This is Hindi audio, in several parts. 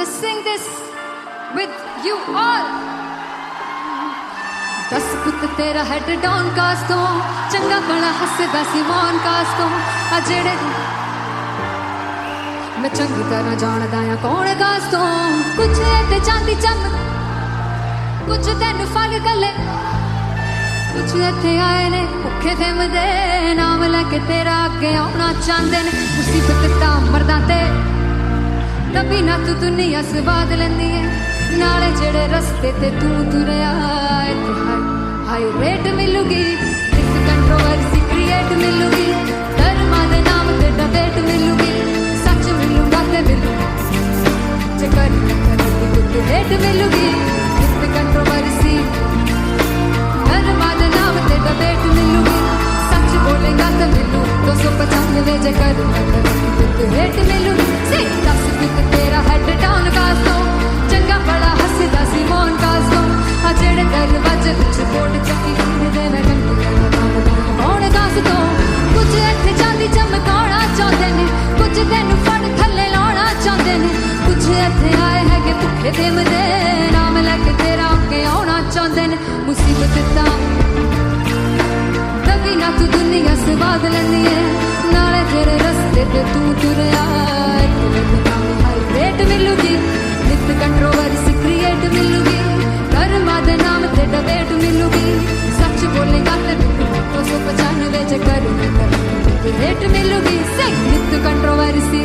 wanna sing this with you all. दस पुत तेरा हेड डॉन कास तो चंगा बड़ा हसदा सिमोन कास तो आ जेड़े मैं चंगी तरह जानदा आ कौन कास तो कुछ ते चांदी चम कुछ तेन फल गले कुछ इत्थे आए ने भुखे फिमदे नाम लैके तेरा अगे आउणा चाहंदे ने मुसीबत तां मरदा ते तभी ना तू दुनिया स्वाद लैंदी है नाले जेड़े रस्ते ते तू तुरया इत्थे हाई रेट मिलूगी इस कंट्रोवर्सी क्रिएट मिलूगी धर्मा दे नाम ते डिबेट मिलूगी सच मिलूगा ते मिलूगा जे करी कुछ रेट मिलूगी इस कंट्रोवर्सी धर्मा दे नाम ते डिबेट मिलूगी सच बोलेगा तो मिलू 295 जे करी कुछ रेट मिलूगी से 10 पिक तेरा हेड डाउन कास दो चंगा बड़ा हसदा सिमोन कास दो आ जेड़े दरवाजे विच बोर्ड चक्की दे मैं कौन कास दो कुछ इत्थे चांदी चमकाना चाहते ने कुछ तेनू फड़ थल्ले लाना चाहते ने कुछ इत्थे आए है कि भुखे फिमदे नाम लैके तेरा अगे आउणा चाहते ने मुसीबत तां तभी ना तू दुनिया स्वाद लैंदी है नाले तेरे रस्ते ते तू तुरया हाई रेट मिलूगी नित कंट्रोवर्सी क्रिएट मिलूगी धर्मा दे नाम ते डिबेट मिलूगी सच बोलेगा ते 295 जे करी रेट मिलूगी से नित कंट्रोवर्सी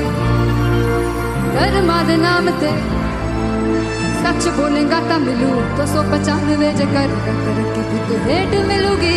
धर्मा दे नाम ते सच बोलेगा ता मिलू 295 जे करी रेट मिलूगी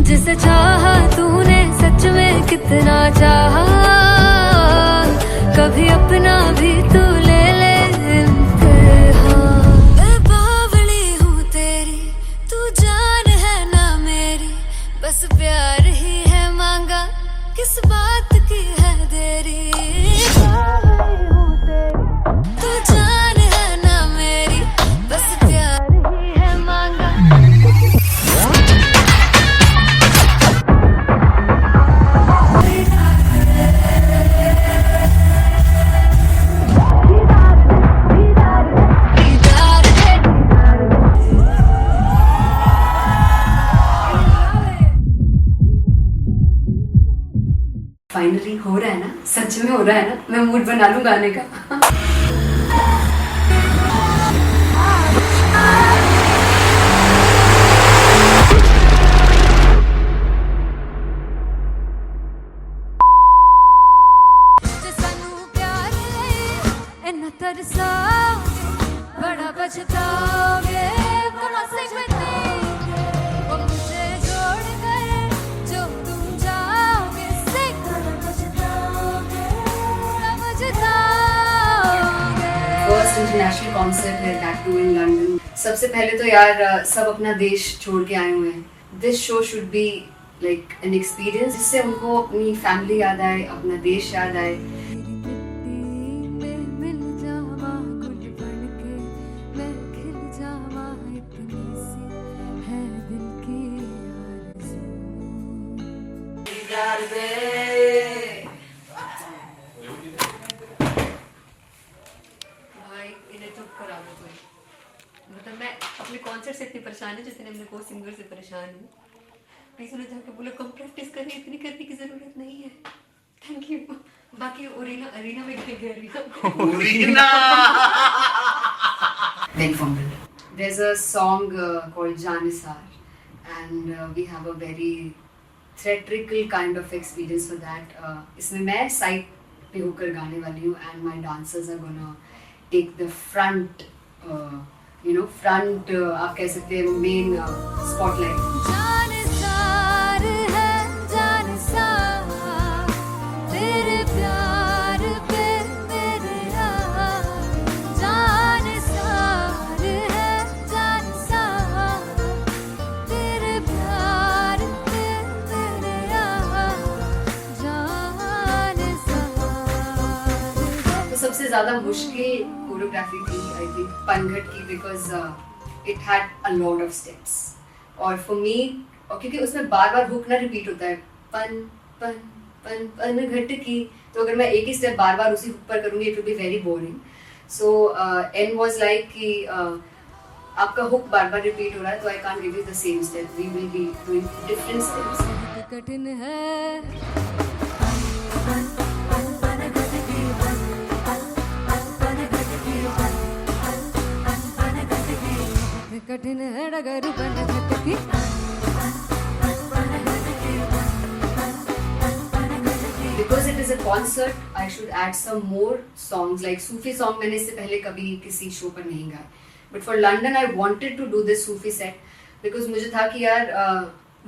जिसे चाहा तूने सच में कितना चाहा कभी अपना भी तू ले ले इम्तिहान मैं बावली हूँ तेरी तू जान है ना मेरी बस प्यार ही है मांगा किस बात की है देरी बावली हूँ तेरी तू जान है ना मेरी बस प्यार ही है मांगा फाइनली हो रहा है ना सच में हो रहा है ना मैं मूड बना लूं गाने का बड़ा पछताओगे कौन से मुझे छोड़ कर जो तुम जाओगे से फर्स्ट इंटरनेशनल कॉन्सर्ट है दैट टू इन लंदन सबसे पहले तो यार सब अपना देश छोड़ के आए हुए हैं this show should be like an experience जिससे उनको अपनी फैमिली याद आए अपना देश याद आए भाई इन्हें चुप करा दो कोई मतलब मैं अपने कॉन्सर्ट से इतनी परेशान है जितने अपने को सिंगर से परेशान हूँ प्लीज उन्हें जाके बोलो कम प्रैक्टिस करनी इतनी करने की जरूरत नहीं है थैंक यू बाकी अरीना में गए arena there's a song called Janisar and we have a very theatrical kind of experience for that इसमें मैं साइड पे होकर गाने वाली हूँ and my dancers are gonna take the front front आप कह सकते हैं मेन spotlight जानिसार है जानिसार तेरे प्यार पे मेरे यार जानिसार सबसे ज्यादा मुश्किल कोरियोग्राफी थी आई थिंक पनघट की, because it had a lot of steps और फॉर मी, और क्योंकि उसमें बार बार हुक ना रिपीट होता है, पन पन पन पनघट की, तो अगर मैं एक ही स्टेप बार बार उसी हुक पर करूंगी it will be very boring. So and was like कि आपका हुक बार बार रिपीट हो रहा है तो I can't give you the same step, we will be doing different steps. कठिन है कठिन है डगर पनघट की. Because it is a concert, I should add some more songs like Sufi song. मैंने इससे पहले कभी किसी शो पर नहीं गाया. But for London, I wanted to do this Sufi set because मुझे था कि यार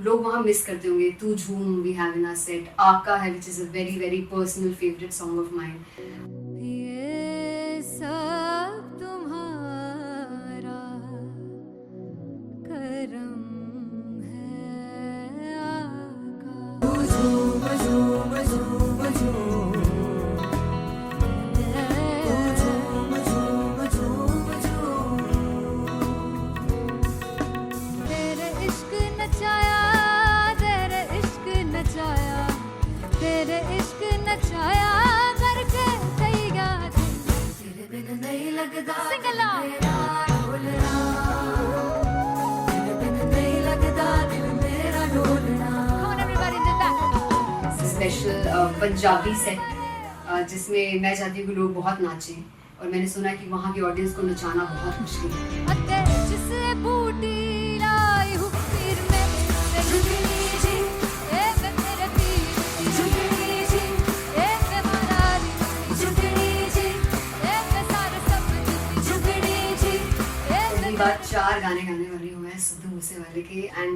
लोग वहाँ मिस करते होंगे. तू झूम we have in our set. आका है which is a very very personal favorite song of mine. ये सब तुम्हारा करम है आका. झूम झूम झूम झूम झूम झूम झूम झूम. तेरे इश्क नचाया, तेरे इश्क नचाया, तेरे इश्क नचाया करके कहीगा तेरे बिन नहीं लगदा मेरा ढोलना, तेरे बिन नहीं लगदा दिल मेरा ढोलना. Come on everybody did that. Special Punjabi set जिसमें मैं चाहती हूँ कि लोग बहुत नाचें और मैंने सुना है कि वहाँ की ऑडियंस को नचाना बहुत मुश्किल है. अते जिसे बूटी लाई हूँ पीर में ते झुगनी जी, ए वे मेरे पीर की झुगनी जी, ए वे मरारी की झुगनी जी, ए वे सारे सब की झुगनी जी, ए पहली बार 4 गाने गाने वाली हूँ मैं सिद्धू मूसेवाले के. And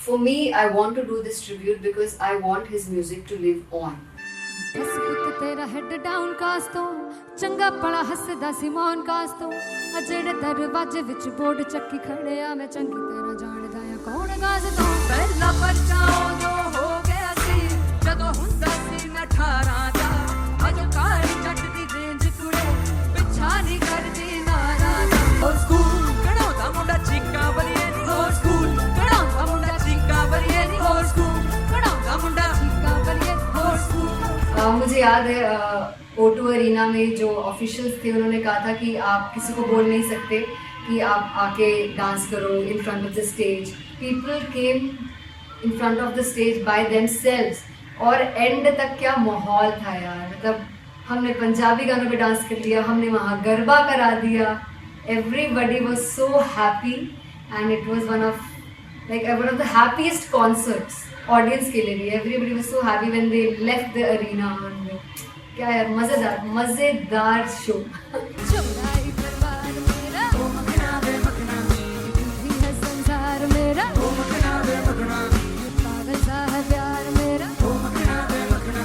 for me I want to do this tribute because I want his music to live on. बस पुत तेरा हेड डाउन कास तो चंगा पड़ा हसदा सी मौन कास तो आ जेड़े दरवाजे विच बोर्ड चक्की खड़े आ मैं चंगी तरह जानदा आ कौन गाज तो. ਪਹਿਲਾ ਪਰਚਾ ਉਦੋਂ ਹੋ ਗਿਆ ਸੀ ਜਦੋਂ ਹੁੰਦਾ ਸੀ ਮੈਂ 18 ਦਾ, ਅਜੋ ਕਾਲੀ ਜੱਟ ਦੀ ਰੇਂਜ ਕੁੜੇ ਪਿੱਛਾ ਨਹੀਂ ਕਰਦੀ ਨਾਰਾ ਦਾ. ਹੋਰ ਸਕੂਲ ਕਢਾਉਂਦਾ ਮੁੰਡਾ ਚੀਕਾਂ ਬਲੀਏ ਨੀ, ਹੋਰ ਸਕੂਲ ਕਢਾਉਂਦਾ ਮੁੰਡਾ ਚੀਕਾਂ ਬਲੀਏ ਨੀ, ਹੋਰ ਸਕੂਲ ਕਢਾਉਂਦਾ ਮੁੰਡਾ का बलिए ਹੋਰ ਸਕੂਲ. मुझे याद है O2 अरीना में जो ऑफिशियल्स थे उन्होंने कहा था कि आप किसी को बोल नहीं सकते कि आप आके डांस करो in front of the stage. People came in front of the stage by themselves और एंड तक क्या माहौल था यार. मतलब हमने पंजाबी गानों पे डांस कर लिया, हमने वहाँ गरबा करा दिया. Everybody was so happy and it was one of the happiest concerts audience के लिए भी. Everybody was so happy when they left the arena. क्या यार मजेदार शो. चौड़ाई परिवार मेरा ओ मखना बे मखना, भी है संसार मेरा ओ मखना बे मखना, पागल सा है प्यार मेरा ओ मखना बे मखना,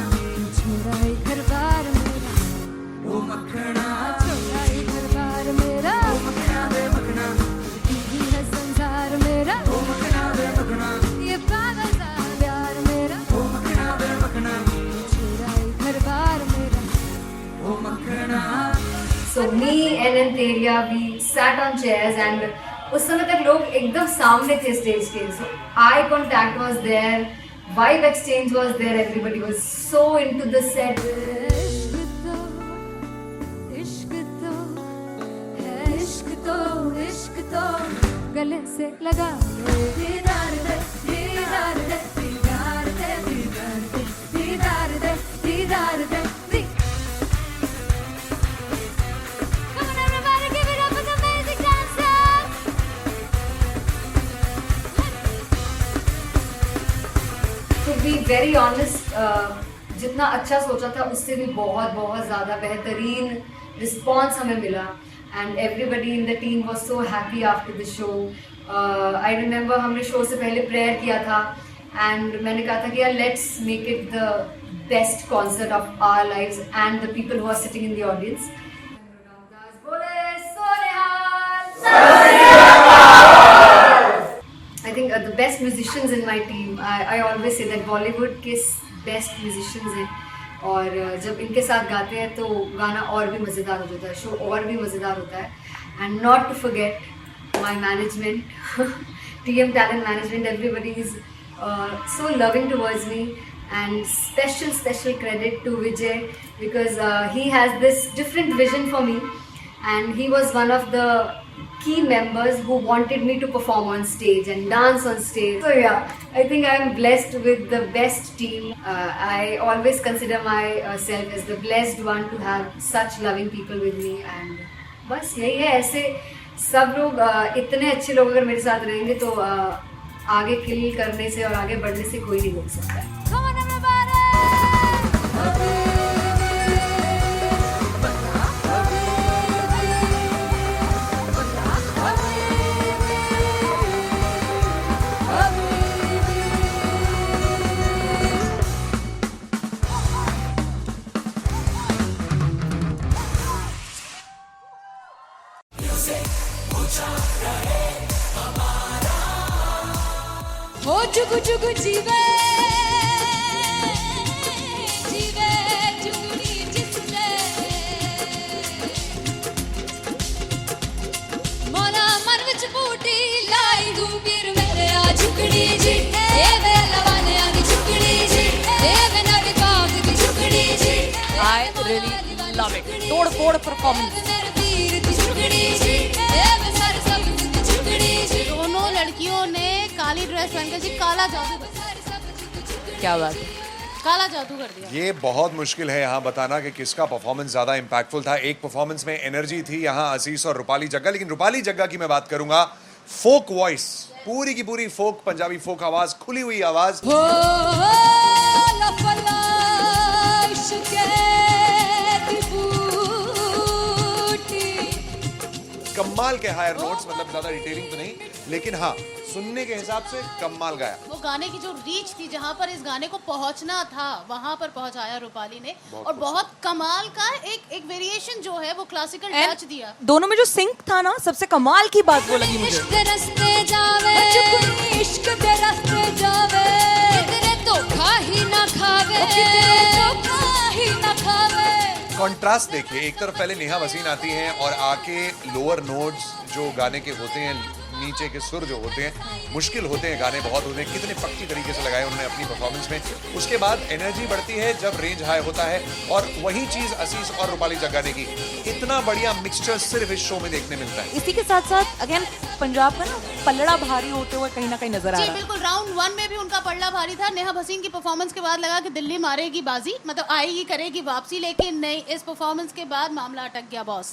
चौड़ाई परिवार मेरा ਉਹ ਮੱਖਣਾ चौड़ाई परिवार मेरा ਉਹ ਮੱਖਣਾ ਵੇ ਮੱਖਣਾ, भी है संसार मेरा ਉਹ ਮੱਖਣਾ ਵੇ ਮੱਖਣਾ, ये पागल सा है प्यार मेरा ਉਹ ਮੱਖਣਾ ਵੇ ਮੱਖਣਾ, चौड़ाई परिवार मेरा. ਉਹ ਮੱਖਣਾ. So me and Antelia we sat on chairs and उस समय तक लोग एकदम सामने थे स्टेज के. So eye contact was there, vibe exchange was there, everybody was so into the set. इश्क तो है, इश्क तो इश्क तो गले से लगा ले. दीदार दे दीदार दे दीदार दे दीदार दे दीदार दे दीदार दे. Come on everybody, give it up for the amazing dancers. To be very honest, जितना अच्छा सोचा था उससे भी बहुत बहुत ज़्यादा बेहतरीन रिस्पॉन्स हमें मिला. And everybody in the team was so happy after the show. I remember हमने शो से पहले प्रेयर किया था एंड मैंने कहा था कि यार let's make it the best concert of our lives and the people who are sitting in the audience. I think the best musicians in my team. I always say that Bollywood के best musicians हैं और जब इनके साथ गाते हैं तो गाना और भी मज़ेदार हो जाता है, शो और भी मज़ेदार होता है. And not to forget my management, TM Talent Management, everybody is so loving towards me. And special credit to Vijay because he has this different vision for me, and he was one of the key members who wanted me to perform on stage and dance on stage. So yeah, I think I am blessed with the best team. I always consider myself as the blessed one to have such loving people with me. And बस यही है, ऐसे सब लोग इतने अच्छे लोग अगर मेरे साथ रहेंगे तो आगे किल करने से और आगे बढ़ने से कोई नहीं रोक सकता है. Come on everybody! हो जुगु जुगु जीवे जीवे जुगनी जिसने मोला मन विच बूटी लाई गुबीर मेरे आ झुकड़ी जी ए वे लवाने आ दी झुकड़ी जी ए वे नड़ी बाग दी झुकड़ी जी. I really love it. तोड़ फोड़ performance. मेरे वीर दी झुकड़ी जी ए वे सर सब दी झुकड़ी जी. दोनों लड़कियों ने काली ड्रेस पहनकर जी काला जादू कर दिया. क्या बात है. काला जादू कर दिया. ये बहुत मुश्किल है यहाँ बताना कि किसका परफॉर्मेंस ज़्यादा इम्पैक्टफुल था. एक परफॉर्मेंस में एनर्जी थी यहाँ असीस और रूपाली जग्गा, लेकिन रूपाली जग्गा की मैं बात करूंगा. फोक वॉइस, पूरी की पूरी फोक, पंजाबी फोक आवाज, खुली हुई आवाज. हो लफला इश्क़े दी बूटी. कमाल के हायर नोट्स, मतलब ज्यादा डिटेलिंग तो नहीं, लेकिन हाँ सुनने के हिसाब से कमाल गाया. वो गाने की जो रीच थी, जहाँ पर इस गाने को पहुंचना था वहां पर पहुंचाया रूपाली ने. और बहुत कमाल का एक वेरिएशन जो है वो क्लासिकल टच दिया. दोनों में जो सिंक था ना, सबसे कमाल की बात वो लगी मुझे. इश्क दे रस्ते जावे चुपनी इश्क दे रस्ते जावे कितने धोखा ही ना खावे कितने धोखा ही ना खावे. कॉन्ट्रास्ट देखिए, एक तरफ पहले नेहा वसीन आती हैं और आके लोअर नोट्स जो गाने के होते हैं, नीचे के सुर जो होते हैं, मुश्किल होते हैं, गाने बहुत होते हैं, कितने पक्की तरीके से लगाए उन्होंने अपनी परफॉर्मेंस में. उसके बाद एनर्जी बढ़ती है जब रेंज हाई होता है, और वही चीज असीस और रूपाली जग्गा ने की. इतना बढ़िया मिक्सचर सिर्फ इस शो में देखने मिलता है. इसी के साथ साथ अगेन पंजाब का ना पलड़ा भारी होते हुए कहीं ना कहीं नजर आ जी रहा है. बिल्कुल. राउंड 1 में भी उनका पलड़ा भारी था. नेहा भसीन की परफॉर्मेंस के बाद लगा कि दिल्ली मारेगी बाजी, मतलब आएगी करेगी वापसी, लेकिन नहीं, इस परफॉर्मेंस के बाद मामला अटक गया बॉस.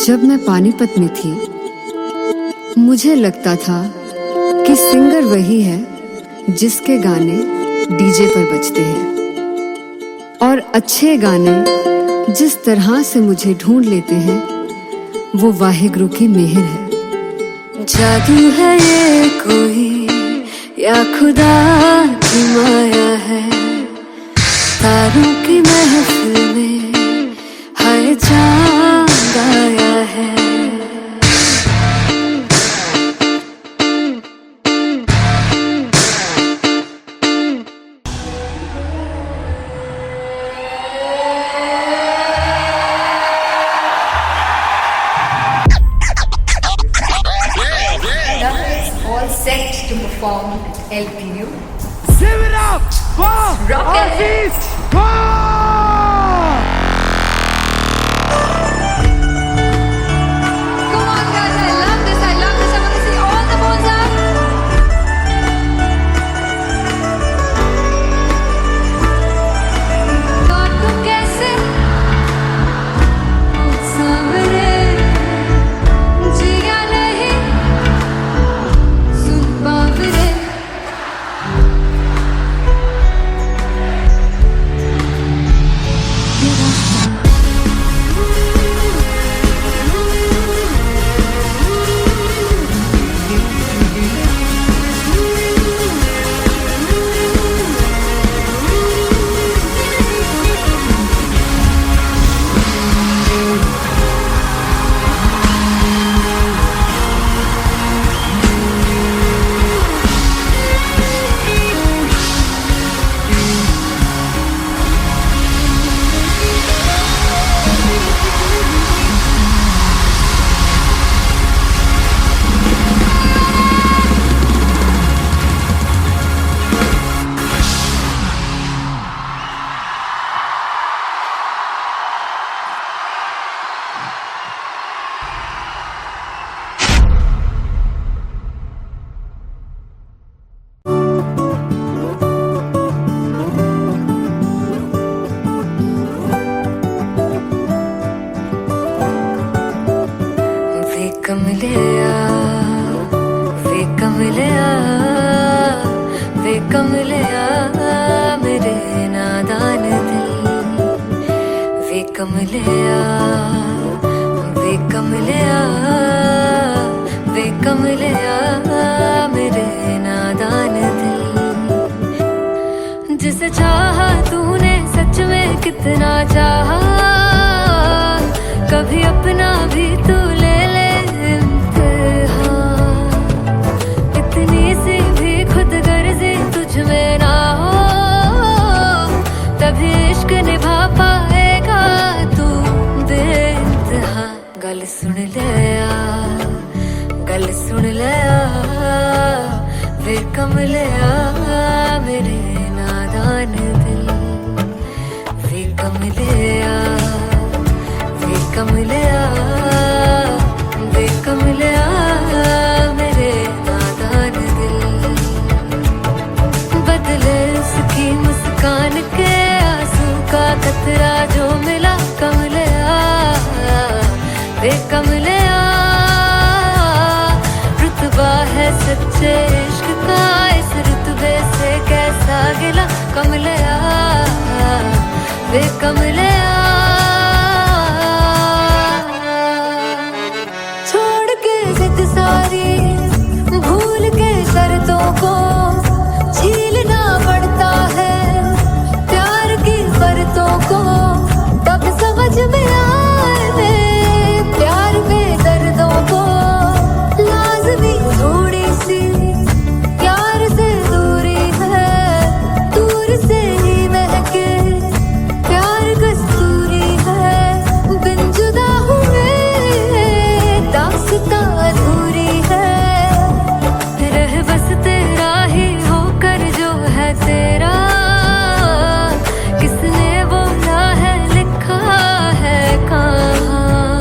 जब मैं पानीपत में थी मुझे लगता था कि सिंगर वही है जिसके गाने डीजे पर बजते हैं, और अच्छे गाने जिस तरह से मुझे ढूंढ लेते हैं वो वाहिगुरु की मेहर है. जादू है ये कोई या खुदा की माया है, तारों की महफिल में हाय चांद आया है. All set to perform at LPU. Give it up for Aziz Khan! Come on guys, I love this. I want to see all the balls up. काटूं कैसे सावरे जिया नहीं सुन बावरे. कमलिया वे कमलिया वे कमलिया मेरे नादान दिल, जिसे चाहा तूने सच में कितना चाहा, कभी अपना भी तू ले ले इम्तिहान, इतनी सी भी खुद गर्जी तुझ में ना हो, तभी इश्क निभा पाएगा तू बेइंतहा। गल सुन लिया गल सुन लिया वे कमलिया मेरे नादान दिल, वे कमलिया वे कमलिया वे कमलिया मेरे नादान दिल, बदले उसकी मुस्कान के आंसू का कतरा जो मिला कमलिया वे कमलिया, रुतबा है सच्चे इश्क का इस रुतबे से कैसा गिला कमलिया वे कमलिया, छोड़ के जिद सारी भूल के शर्तों को झीलना पड़ता है प्यार की शर्तों को, तब समझ में आए प्यार में दर्दों को, लाज़मी थोड़ी सी प्यार से दूरी है, दूर से ही महके प्यार कस्तूरी है, बिन जुदा हुए दास्तां अधूरी है, रह बस तेरा ही होकर जो है तेरा, किसने बोला है लिखा है कहाँ,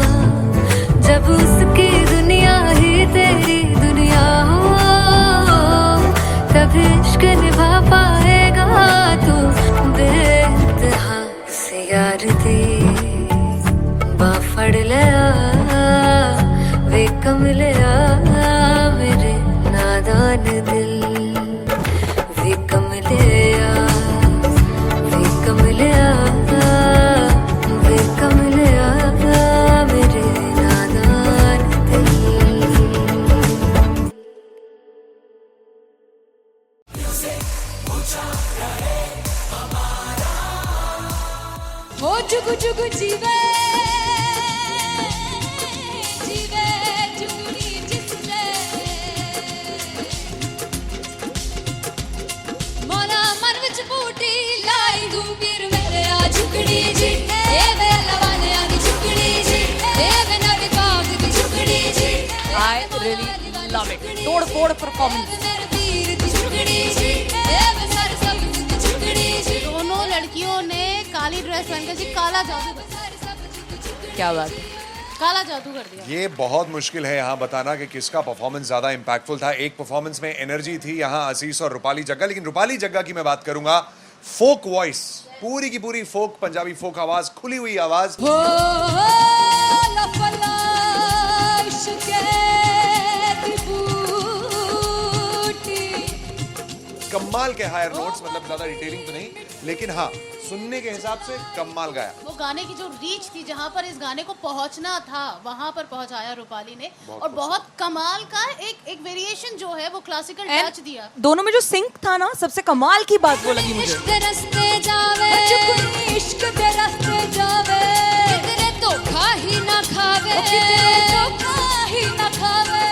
जब उसकी दुनिया ही तेरी दुनिया हो, तभी इश्क निभा पाएगा तू बेइंतहा। से यार दी बाफड़ लिया वे कमलिया मेरे नादान दिल, वे कमलिया वे कमलिया वे कमलिया मेरे नादान दिल। वो जुग जुग जीवे जीवे जुगनी जिसने, मौला मन विच बूटी लाई दूबीर मेरे आ झुकड़ी जी, ए वे लवाने आनी झुकड़ी जी, ए वे नवी बाग दी झुकड़ी जी, I really love it. तोड़ फोड़ परफॉर्मेंस। मेरे वीर दी झुकड़ी जी, ए वे सर सब दी झुकड़ी जी, दोनों लड़कियों ने काली ड्रेस पहनकर जी काला जादू कर दिया, क्या बात है। काला जादू कर दिया। ये बहुत मुश्किल है यहाँ बताना कि किसका परफॉर्मेंस ज्यादा इंपैक्टफुल था। एक परफॉर्मेंस में एनर्जी थी यहाँ असीस और रूपाली जग्गा, लेकिन रूपाली जग्गा की मैं बात करूंगा फोक वॉइस, पूरी की पूरी फोक पंजाबी फोक आवाज, खुली हुई आवाज, हो लफला इश्क़े दी बूटी, कमाल के हायर नोट्स, मतलब ज्यादा डिटेलिंग तो नहीं, लेकिन हाँ सुनने के हिसाब से कमाल गाया। वो गाने की जो रीच थी, जहाँ पर इस गाने को पहुंचना था वहां पर पहुंचाया रूपाली ने, और बहुत कमाल का एक वेरिएशन जो है वो क्लासिकल टच दिया। दोनों में जो सिंक था ना, सबसे कमाल की बात वो लगी मुझे। इश्क दे रस्ते जावे इश्क दे रस्ते जावे, कितने धोखा ही ना खावे, कितने धोखा ही ना खावे।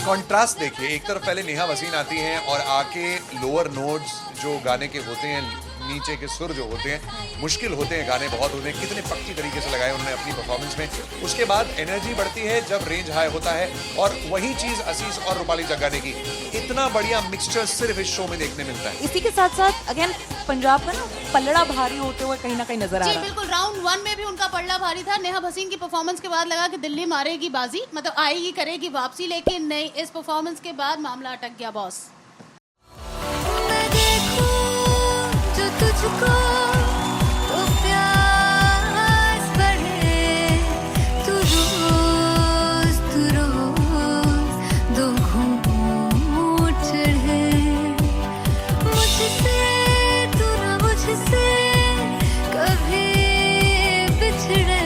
कॉन्ट्रास्ट देखिए, एक तरफ पहले नेहा वसीन आती हैं और आके लोअर नोट्स जो गाने के होते हैं, नीचे के सुर जो होते हैं, मुश्किल होते हैं, गाने बहुत होते हैं, कितने पक्की तरीके से लगाए उन्होंने अपनी परफॉर्मेंस में। उसके बाद एनर्जी बढ़ती है जब रेंज हाई होता है, और वही चीज असीस और रूपाली जग्गा ने की। इतना बढ़िया मिक्सचर सिर्फ इस शो में देखने मिलता है। इसी के साथ साथ अगेन पंजाब का ना पलड़ा भारी होते हुए कहीं ना कहीं नजर आ जी रहा है। बिल्कुल, राउंड 1 में भी उनका पलड़ा भारी था। नेहा भसीन की परफॉर्मेंस के बाद लगा कि दिल्ली मारेगी बाजी, मतलब आएगी करेगी वापसी, लेकिन नहीं, इस परफॉर्मेंस के बाद मामला अटक गया बॉस। मैं देखूं जो तुझको तो प्यास बढ़े, तू रोज दो घूंट चढ़े, मुझसे तू ना मुझसे कभी बिछड़े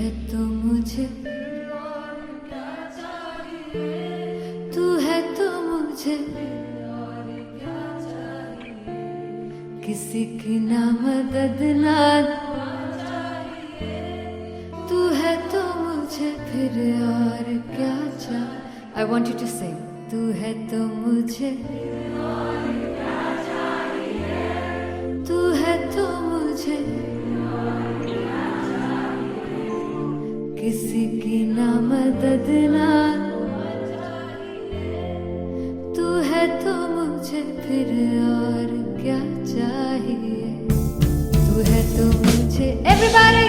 है तो मुझे, तू है तो मुझे किसी की ना मदद ना, तू है तो मुझे फिर और क्या चाह। I want you to sing. तू है तो मुझे, तू है तो मुझे किसी की ना मदद ना, तू है तो मुझे फिर और क्या चाहिए। तू है तो मुझे, everybody,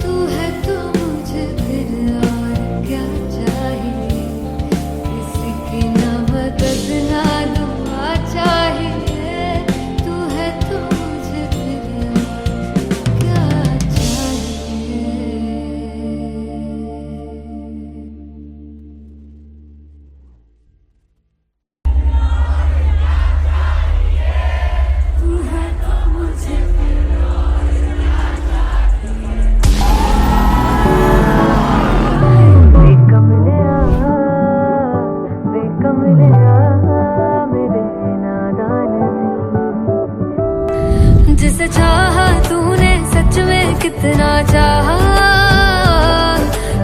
तू है तो मुझे फिर और क्या चाहिए। किसी की ना मदद ना दुआ चाहिए। तू है तो मुझे फिर और क्या चाहिए। तू है तो मुझे जिसे चाहा तूने सच में कितना चाहा,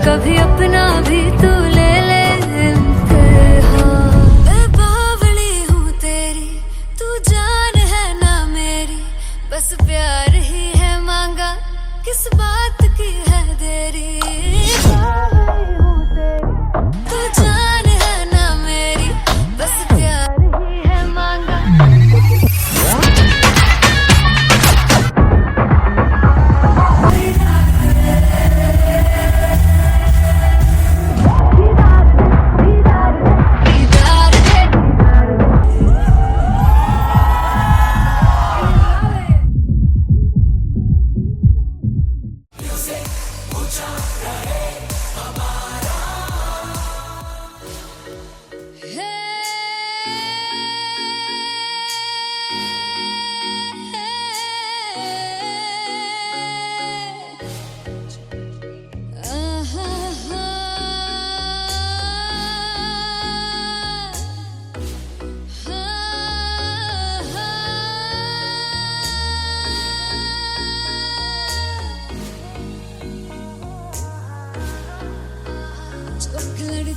कभी अपना भी तू ले ले इम्तिहान। मैं बावली हूँ तेरी, तू जान है ना मेरी, बस प्यार ही है मांगा, किस बात की है देरी। बावली हूँ तेरी, तू जान है ना मेरी, बस प्यार ही है मांगा।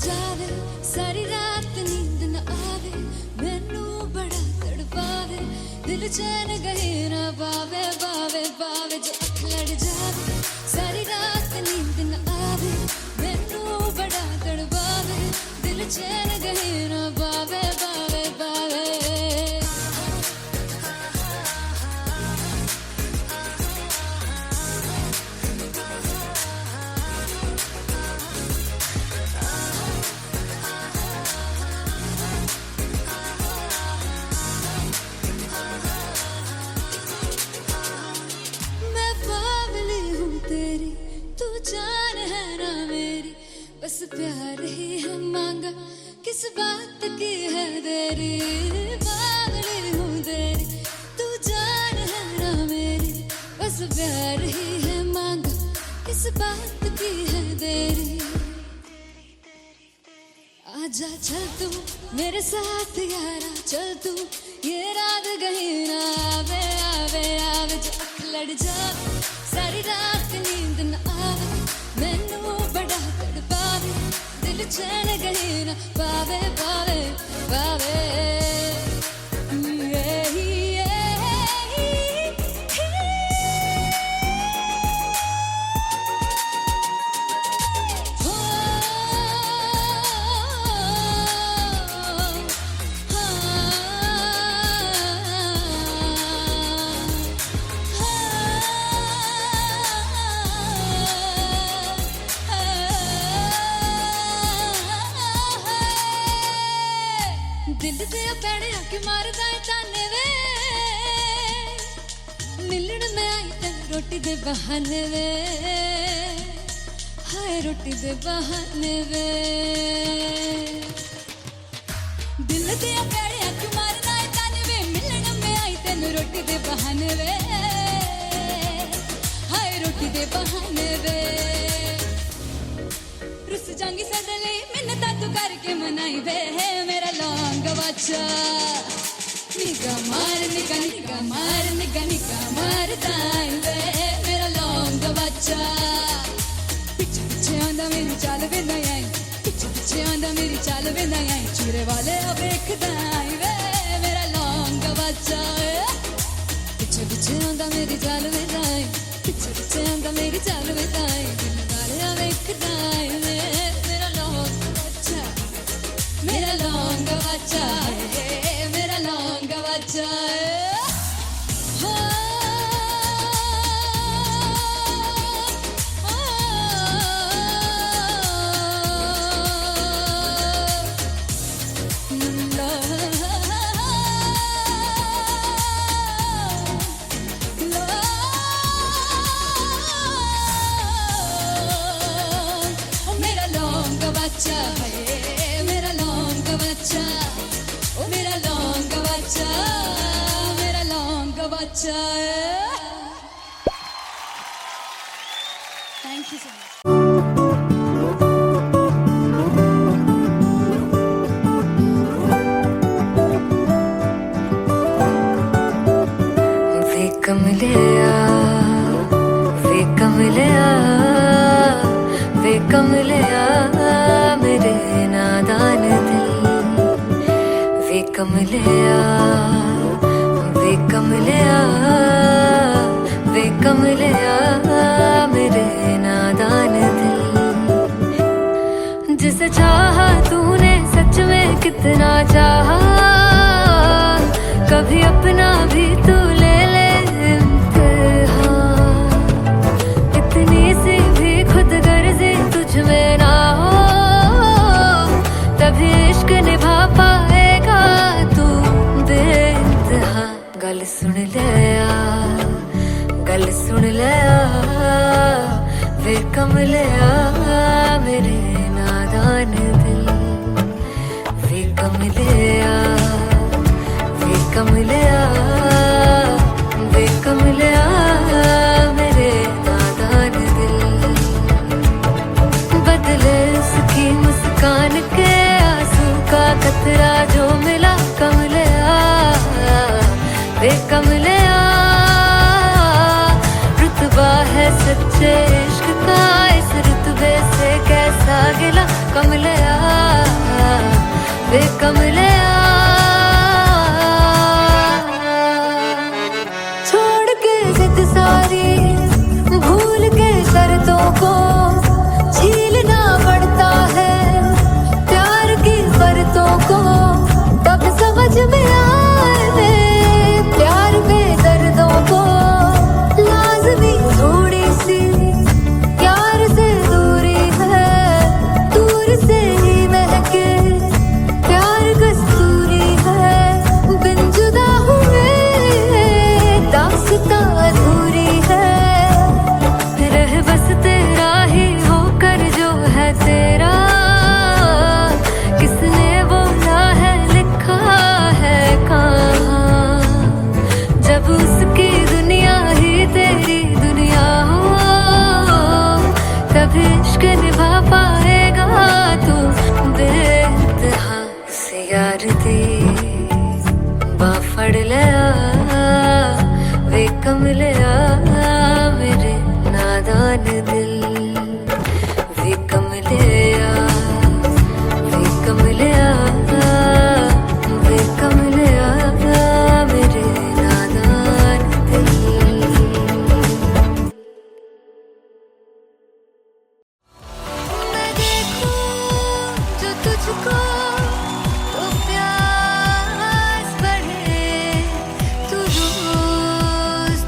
जावे सारी रात नींद न आवे, मैनू बड़ा तड़पावे, दिल चैन गहे ना पावे पावे पावे। जो अख लड़ जावे सारी रात नींद न आवे, मैनू बड़ा तड़पावे, दिल चैन गहे ना पावे पावे पावे। जान है ना मेरी, बस प्यार ही है मांगा, किस बात की है देरी। बावली हूँ तेरी, तू जान है ना मेरी, बस प्यार ही है मांगा, किस बात की है देरी। आजा चल तू मेरे साथ यारा, चल तू ये रात कहीं ना आवे आवे आवे। जो अख लड़ जावे सारी रात नींद न आवे, मैनू बड़ा तड़पावे, दिल चैन कहीं ना पावे पावे पावे। दिल दे पैणे आके मारदा है ताने वे, मिलन में आई तेन रोटी दे बहाने वे, हाय रोटी दे बहाने वे। दिल दे पैणे आके मारदा है ताने वे, मिलन में आई तेन रोटी दे बहाने वे, हाय तेरे बहाने वे रुस जांगी सदले मिन्नता तू करके मनाई वे है मेरा लौंग वाचा निगा मार दाई वे मेरा लौंग वाचा पीछे पीछे आंदा मेरी चाल वे नहीं आई पीछे आंदा मेरी चाल वे नहीं आई चूरे वाले अब एक दाई वे मेरा लौंग वाचा पीछे आंदा मेरी चाल वे नहीं पीछे आंदा मेरी चाल वे नहीं दिल वाले अब एक दाई वे मेरा लौंग वाचा मेरा लौंग वाचा मेरा लौंग वाचा मेरा लौंग बच्चा है मेरा लौंग बच्चा ओ मेरा लौंग बच्चा मेरा लौंग बच्चा थैंक यू सो मच वे कमलिया वे कमलिया वे कमलिया मेरे नादान दिल वे कमलिया वे कमलिया वे कमलिया मेरे नादान दिल जिसे चाहा तूने सच में कितना चाहा कभी अपना भी तू ले ले इम्तिहान इतनी सी भी खुद गर्जी तुझ में ना हो तभी इश्क निभा पाएगा तू बेइंतहा गल सुन ले वे कमलिया मेरे नादान दिल वे कमलिया वे कमलिया वे कमलिया मेरे नादान दिल बदले उसकी मुस्कान के आंसू का कतरा जो मिला कमलिया वे कमलिया रुतबा है सच्चे इश्क का इस रुतबे से कैसा गिला कमलिया वे कमलिया छोड़ के जिद सारी भूल के शर्तों को झीलना पड़ता है प्यार की शर्तों को तब समझ में आए प्यार में दर्दों को लाजमी थोड़ी सी प्यार से दूरी है दूर से ही महके प्यार कस्तूरी है बिन जुदा हुए दास्तां अधूरी है रह बस तेरा ही होकर जो है तेरा किसने बोला है लिखा है कहाँ जब उसकी दुनिया ही तेरी दुनिया हो तभी इश्क निभा पाएगा तू बेइंतहा से यार दी बाफड़ लिया वे कमलिया मेरे नादान दिल वे कमलिया वे कमलिया वे कमलिया मेरे नादान दिल मैं देखूं जो तुझको तो प्यास बढ़े तू रोज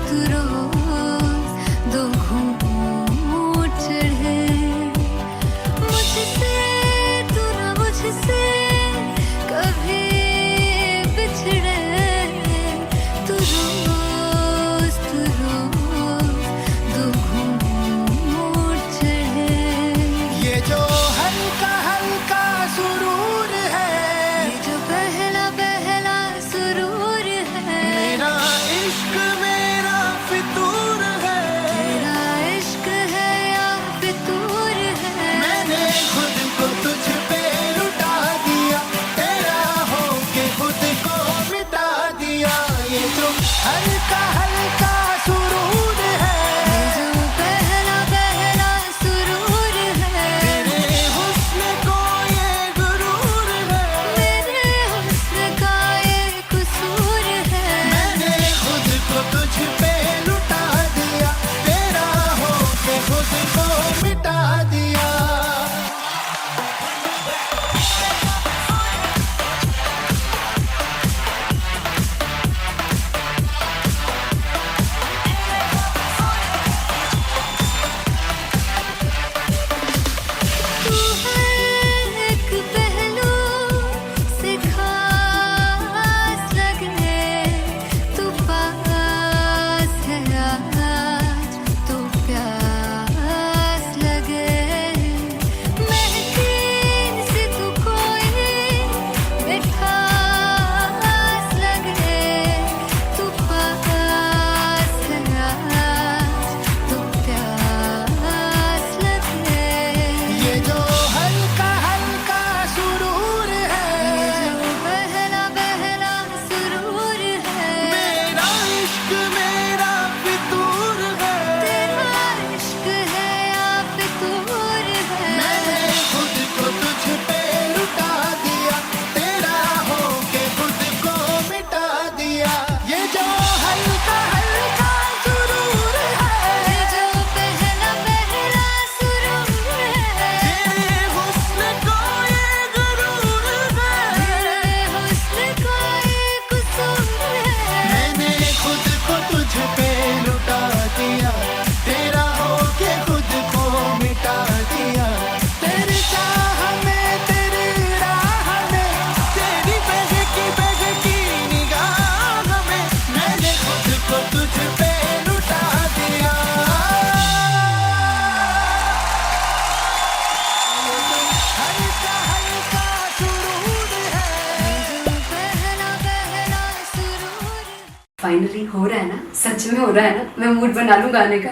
फाइनली हो रहा है ना, सच में हो रहा है ना, मैं मूड बना लूं गाने का।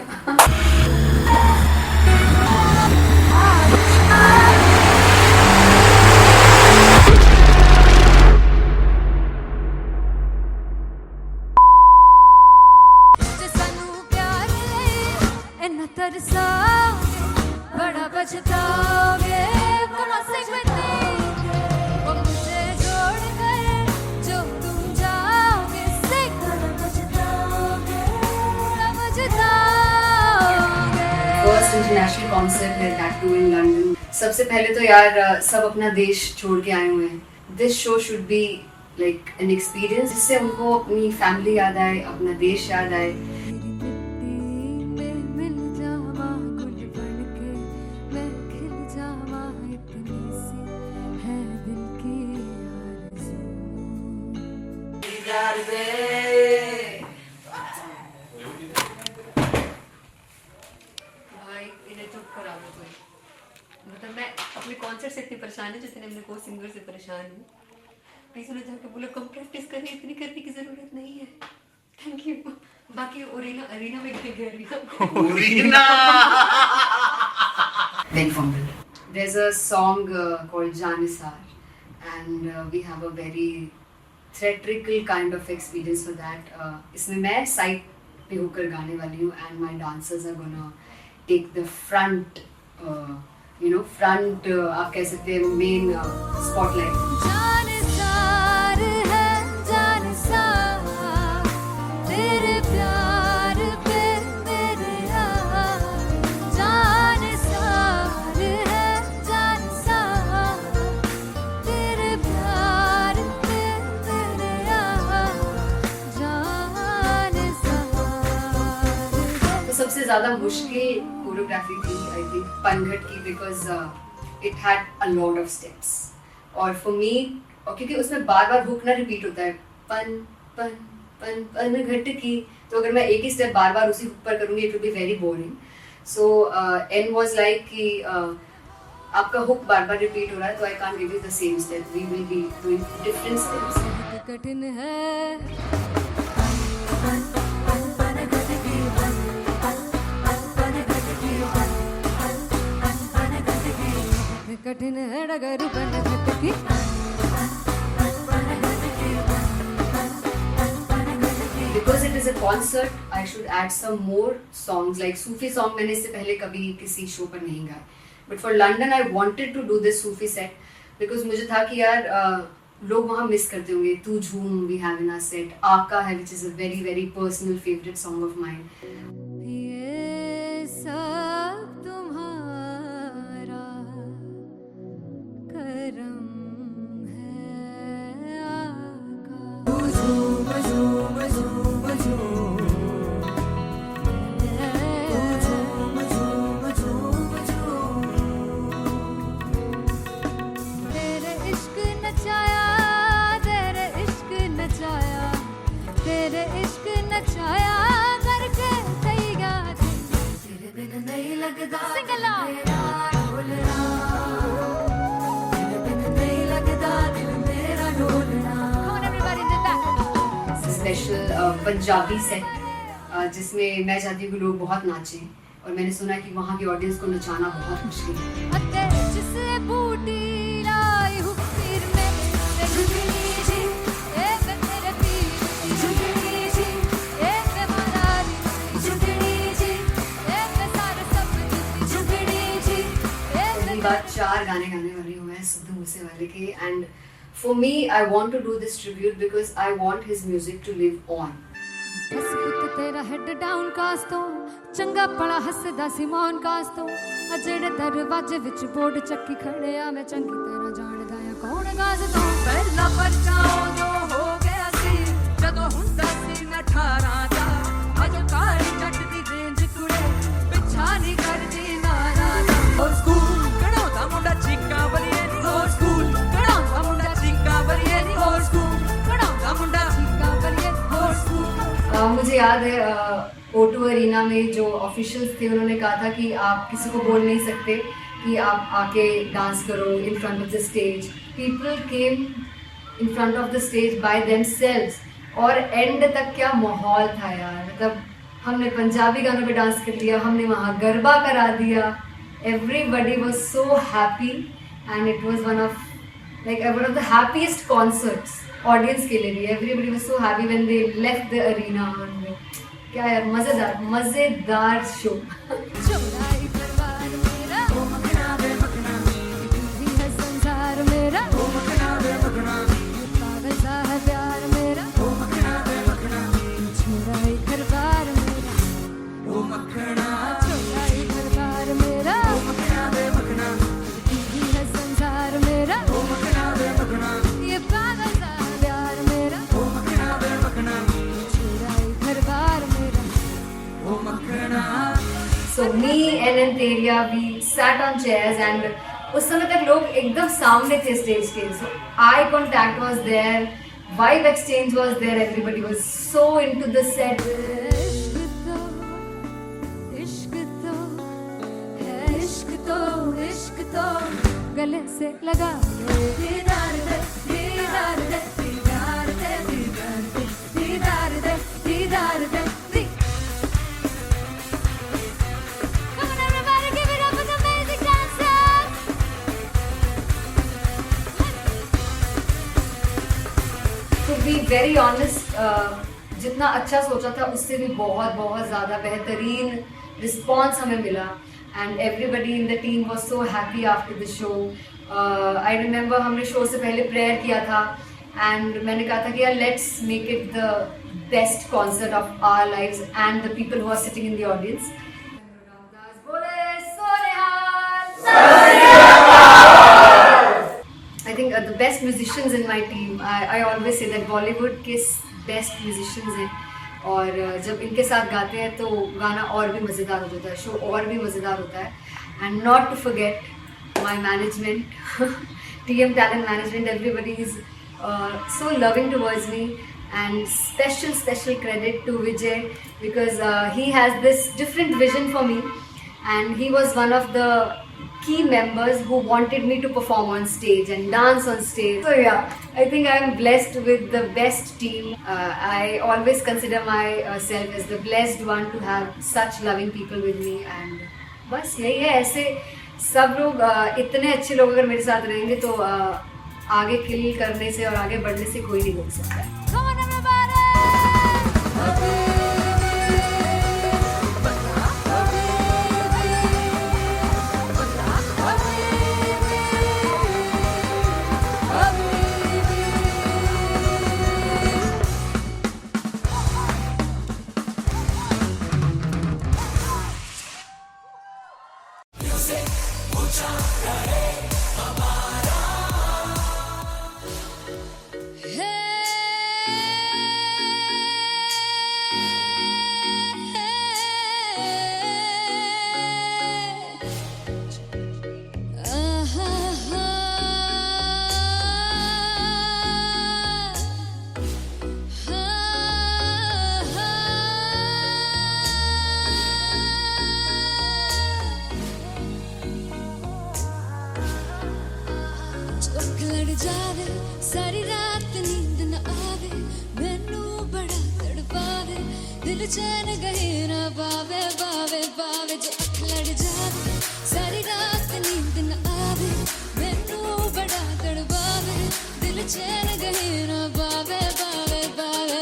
जे सानू प्यार ले इन्ना तरसाओगे, बड़ा पछताओगे, बड़ा सिखते वो मुझे छोड़ गए, जो तुम जाओगे से बड़ा पछताओगे, बड़ा पछताओगे। फर्स्ट इंटरनेशनल कॉन्सर्ट है, दैट टू इन लंदन। सबसे पहले तो यार सब अपना देश छोड़ के आए हुए हैं। This show should be like an experience, जिससे उनको अपनी फैमिली याद आए, अपना देश याद आए। मिल जावा गुल बनके, मैं खिल जावा, इतनी सी है दिल की आरज़ू। भाई इन्हें चुप करा दो कोई। मतलब मैं अपने कॉन्सर्ट से इतनी परेशान हूँ जितने अपने को सिंगर से परेशान हूँ। प्लीज उन्हें जाके बोलो कम प्रैक्टिस करें, इतनी करने की जरूरत नहीं है। Thank you. बाकी अरीना में गए arena Then fumble. There's a song called Janisar, and we have a very theatrical kind of experience for that. इसमें मैं साइड पे होकर गाने वाली हूँ, and my dancers are gonna take the front, front आप कह सकते हैं main spotlight. जानसार है जानसार, तेरे प्यार पे मेरे यार। जानसार है जानसार, तेरे प्यार पे मेरे यार। जानसार है। तो सबसे ज़्यादा मुश्किल कोरियोग्राफी थी आई थिंक पनघट की, because it had a lot of steps. और फॉर मी, और क्योंकि उसमें बार बार हुक ना रिपीट होता है, पन पन पन पनघट की, तो अगर मैं एक ही स्टेप बार बार उसी हुक पर करूँगी it will be very boring. So and was like कि आपका हुक बार बार रिपीट हो रहा है, तो I can't give you the same step, we will be doing different steps. कठिन है कठिन है डगर पनघट की। Because it is a concert, I should add some more songs. Like Sufi song मैंने इससे पहले कभी किसी शो पर नहीं गाया. But for London, I wanted to do this Sufi set because मुझे था कि यार लोग वहाँ मिस करते होंगे. तू झूम we have in our set. आका है which is a very very personal favorite song of mine. ये सब तुम्हारा करम है आका। तेरे इश्क नचाया, तेरे इश्क नचाया, तेरे इश्क नचाया करके तैयार। तेरे बिन नहीं लगता सिंगला ढोलना, तेरे बिन नहीं लगता दिल मेरा ढोलना। Come on everybody did that. Special Punjabi set जिसमें मैं चाहती हूँ कि लोग बहुत नाचें, और मैंने सुना कि वहाँ की ऑडियंस को नचाना बहुत मुश्किल है. अते जिससे बूटी लाई हूँ पीर में ते झुकनी जी, ए वे तेरे पीर की झुकनी जी, ए वे मरारी की झुकनी जी, ए वे सारे सब की झुकनी जी, ए वे पहली बार 4 गाने गाने वाली हूँ मैं सिद्धू मूसेवाले के, and for me I want to do this tribute because I want his music to live on. बस पुत तेरा हेड डाउन कास तो चंगा पड़ा हसदा सिमोन कास तो अजड़े दरवाजे विच बोर्ड चक्की खड़े आ मैं चंगी तरह जानदा आ कौन गाज तो ਪਹਿਲਾ ਬੱਚਾ ਉਦੋਂ ਹੋ ਗਿਆ ਸੀ ਜਦੋਂ ਹੁੰਦਾ ਸੀ ਮੈਂ 18 ਦਾ ਅਜੋ ਕਾਲੀ ਜੱਟ ਦੀ ਰੇਂਜ ਕੁੜੇ ਪਿੱਛਾ ਨਹੀਂ ਕਰਦੀ ਨਾਰਾ ਦਾ ਹੋਰ ਸਕੂਲ ਕਢਾਉਂਦਾ ਮੁੰਡਾ ਚੀਕਾਂ ਬਲੀਏ ਨੀ ਹੋਰ ਸਕੂਲ ਕਢਾਉਂਦਾ ਮੁੰਡਾ ਚੀਕਾਂ ਬਲੀਏ ਨੀ ਹੋਰ ਸਕੂਲ ਕਢਾਉਂਦਾ ਮੁੰਡਾ ਚੀਕਾਂ ਬਲੀਏ ਹੋਰ ਸਕੂਲ. मुझे याद है O2 अरीना में जो ऑफिशियल्स थे उन्होंने कहा था कि आप किसी को बोल नहीं सकते कि आप आके डांस करो in front of the stage. People came in front of the stage by themselves और एंड तक क्या माहौल था यार, मतलब हमने पंजाबी गानों पे डांस कर लिया, हमने वहाँ गरबा करा दिया, everybody was so happy and it was one of the happiest concerts audience के लिए भी. Everybody was so happy when they left the arena. क्या यार, मजेदार शो. चौराई परिवार मेरा, ओ मखना वे मखना, तू ही है संसार मेरा, ओ मखना वे मखना, पागल सा है प्यार मेरा, ओ मखना वे मखना, चौराई परिवार मेरा, ओ मखना, चौराई परिवार मेरा, ओ मखना वे मखना, तू ही है संसार मेरा, ओ मखना वे मखना, ये पागल सा है प्यार मेरा, ओ मखना वे मखना, चौराई परिवार मेरा. So me and Anteria, we sat on chairs and उस समय तक लोग एकदम सामने थे स्टेज के. So eye contact was there, vibe exchange was there, everybody was so into the set. इश्क तो है, इश्क तो गले से लगा दीदार दे, दीदार दे, दीदार दे, दीदार दे, दीदार दे, दीदार दे. Come on everybody, give it up for the amazing dancers. To be very honest, जितना अच्छा सोचा था उससे भी बहुत ज़्यादा बेहतरीन रिस्पॉन्स हमें मिला. And everybody in the team was so happy after the show. I remember हमने शो से पहले प्रेयर किया था एंड मैंने कहा था कि यार let's make it the best concert of our lives and the people who are sitting in the audience. I think the best musicians in my team, I always say that Bollywood के best musicians हैं और जब इनके साथ गाते हैं तो गाना और भी मज़ेदार हो जाता है, शो और भी मज़ेदार होता है. And not to forget my management, TM Talent Management, everybody is so loving towards me, and special credit to Vijay because he has this different vision for me and he was one of the key members who wanted me to perform on stage and dance on stage. So yeah, I think I am blessed with the best team. I always consider myself as the blessed one to have such loving people with me. And बस यही है, ऐसे सब लोग इतने अच्छे लोग अगर मेरे साथ रहेंगे तो आगे किल करने से और आगे बढ़ने से कोई नहीं रोक सकता है. Come on everybody. जावे सारी रात नींद न आवे, मैनू बड़ा तड़पावे, दिल चैन गहे ना पावे, पावे पावे. जो अख लड़ जावे सारी रात नींद न आवे, मैनू बड़ा तड़पावे, दिल चैन गहे ना पावे, पावे पावे.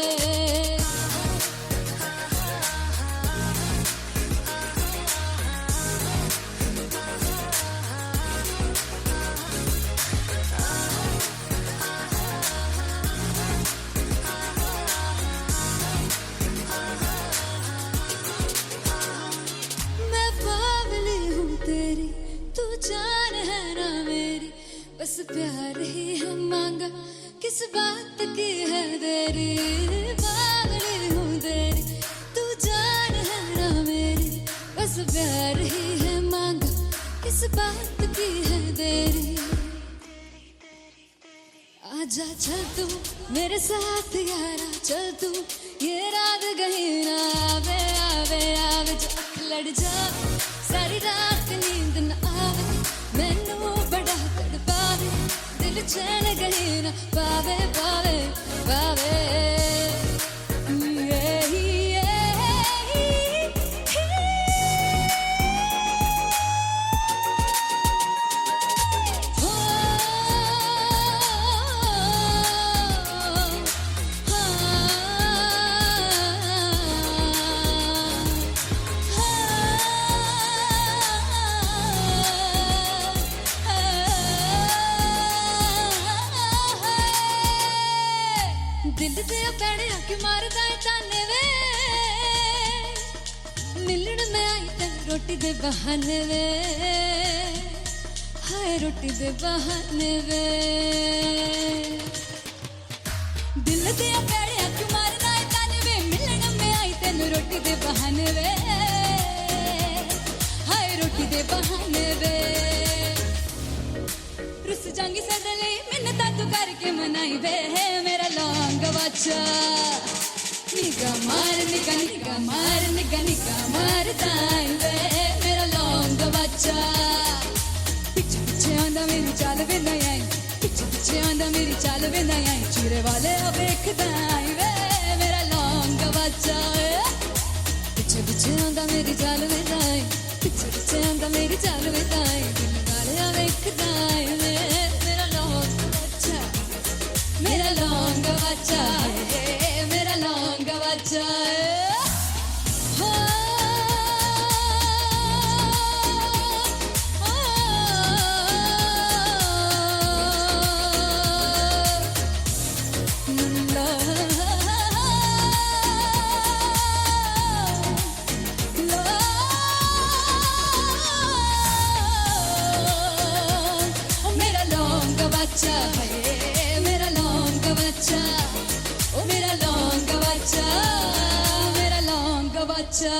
बस प्यार ही है मांगा, किस बात की है देरी, बावली हूँ तेरी, तू जान है ना मेरी. बस प्यार ही है मांगा, किस बात की है देरी. आजा चल तू मेरे साथ यारा, चल तू ये रात कहीं ना आवे, आवे आवे. जो अख लड़ जावे सारी रात नींद न आवे, मैनू बड़ा तड़पावे, दिल चैन कहीं ना पावे पावे पावे दिल दे पैणे आके मारदा है ताने वे मिलन में आई तेन रोटी दे बहाने वे हाय रोटी दे बहाने वे दिल दे पैणे आके मारदा है ताने वे मिलन में आई तेन रोटी दे बहाने वे हाय रोटी दे बहाने वे रुस जांगी सदले मिन्नता तू करके मनाई वे मेरा लौंग बच्चा निगा मार ताई वे मेरा लौंग बच्चा पीछे पीछे आंदा मेरी चाल वे नहीं आई पीछे पीछे आंदा मेरी चाल वे नहीं आई चीरे वाले देखदा आई वे मेरा लौंग बच्चा पीछे पीछे आंदा मेरी चाल वे नहीं आई पीछे पीछे आंदा मेरी चाल वे नहीं आई दिल वाले देखदा आई वे मेरा लौंग बच्चा मेरा लौंग बच्चा मेरा लौंग बच्चा मेरा लौंग बच्चा मेरा लौंग बच्चा ओ मेरा लौंग बच्चा मेरा लौंग बच्चा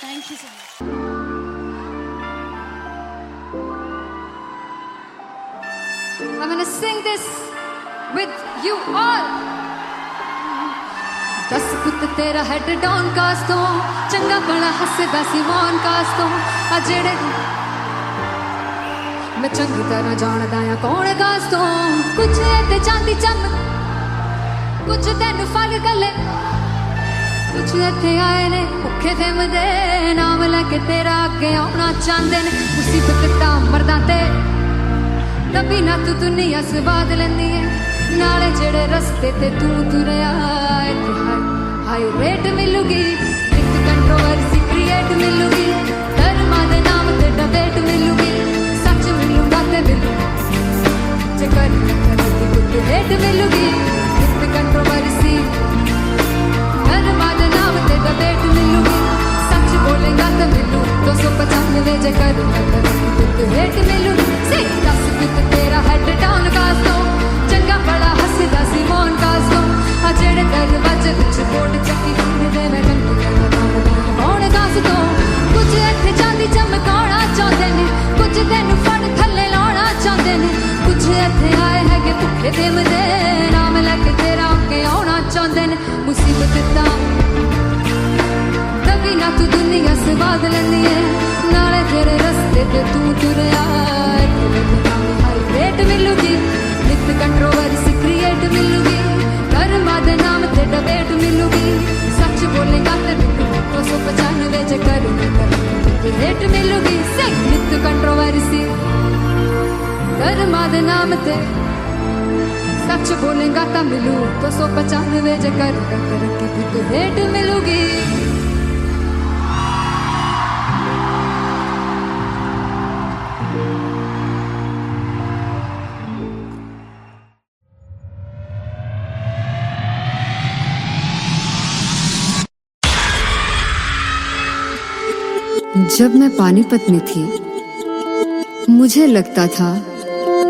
thank you so much I'm gonna sing this with you all. दस पुत तेरा हेड डॉन कास तो चंगा बड़ा हसदा सिमोन कास तो आ जेड़े मैं चंगी तरह जानदा आ कौन कास तो कुछ ते चांदी चम कुछ तेन फल गले कुछ इत्थे आए ने भुखे फिमदे नाम लैके तेरा अगे आउणा चाहंदे ने मुसीबत दा मरदा ते तभी ना तू दुनिया स्वाद लेंदी है नाले जेड़े रस्ते ते तू तुरया इत्थे हाई रेट मिलूगी एक कंट्रोवर्सी क्रिएट मिलूगी धर्मा दे नाम ते डिबेट मिलूगी सच मिलूगा ते मिलू जे कर कुछ रेट मिलूगी एक कंट्रोवर्सी धर्मा दे नाम ते डिबेट मिलूगी सच बोलेगा तो मिलू 295 जे कर कुछ रेट मिलूगी से 10 कुछ तेरा हेड डाउन कास तो चंगा बड़ा हसदा सिमोन कास तो आ जेड़े दरवाजे विच बोर्ड चक्की दे मैं कौन कास तो कुछ इत्थे चांदी चमकाउणा चाहंदे ने कुछ तेनू फड़ थल्ले लाउणा चाहंदे ने कुछ इत्थे आए हैगे भुखे फिमदे नाम लैके तेरा अगे आउणा चाहंदे ने मुसीबत दा तभी ना तू दुनिया स्वाद लैंदी है नाले तेरे रस्ते ते तू तुरया हाई रेट मिलूगी नित कंट्रोवर्सी क्रिएट मिलूगी धर्मा दे नाम ते डिबेट मिलूगी सच बोलेगा ते मिलू 295 जे कर रेट मिलूगी से नित कंट्रोवर्सी धर्मा दे नाम ते सच बोलेगा ता मिलू 295 जे कर रेट मिलूगी जब मैं पानीपत में थी मुझे लगता था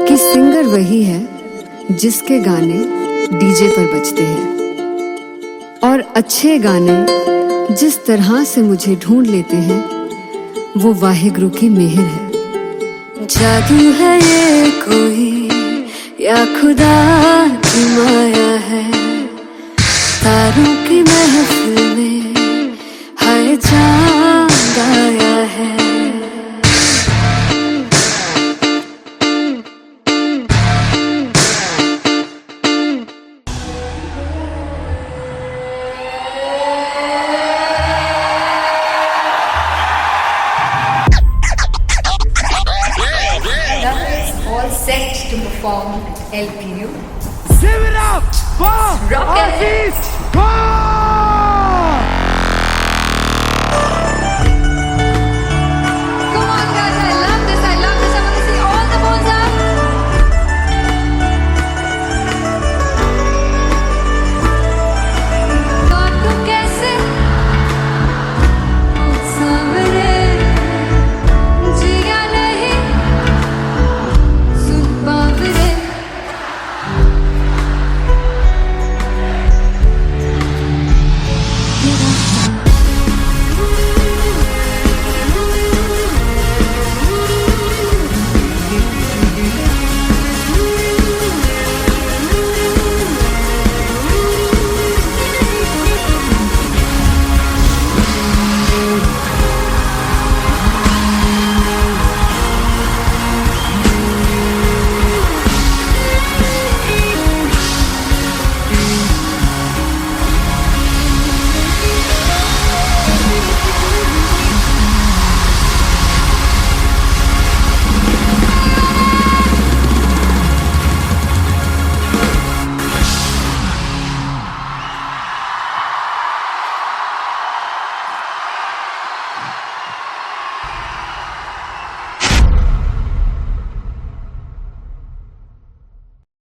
कि सिंगर वही है जिसके गाने डीजे पर बजते हैं और अच्छे गाने जिस तरह से मुझे ढूंढ लेते हैं वो वाहिगुरु की मेहर है। जादू है ये कोई या खुदा की माया है तारों की महफिल में हाय चांद आया है LPU. Give it up for Rock and Aziz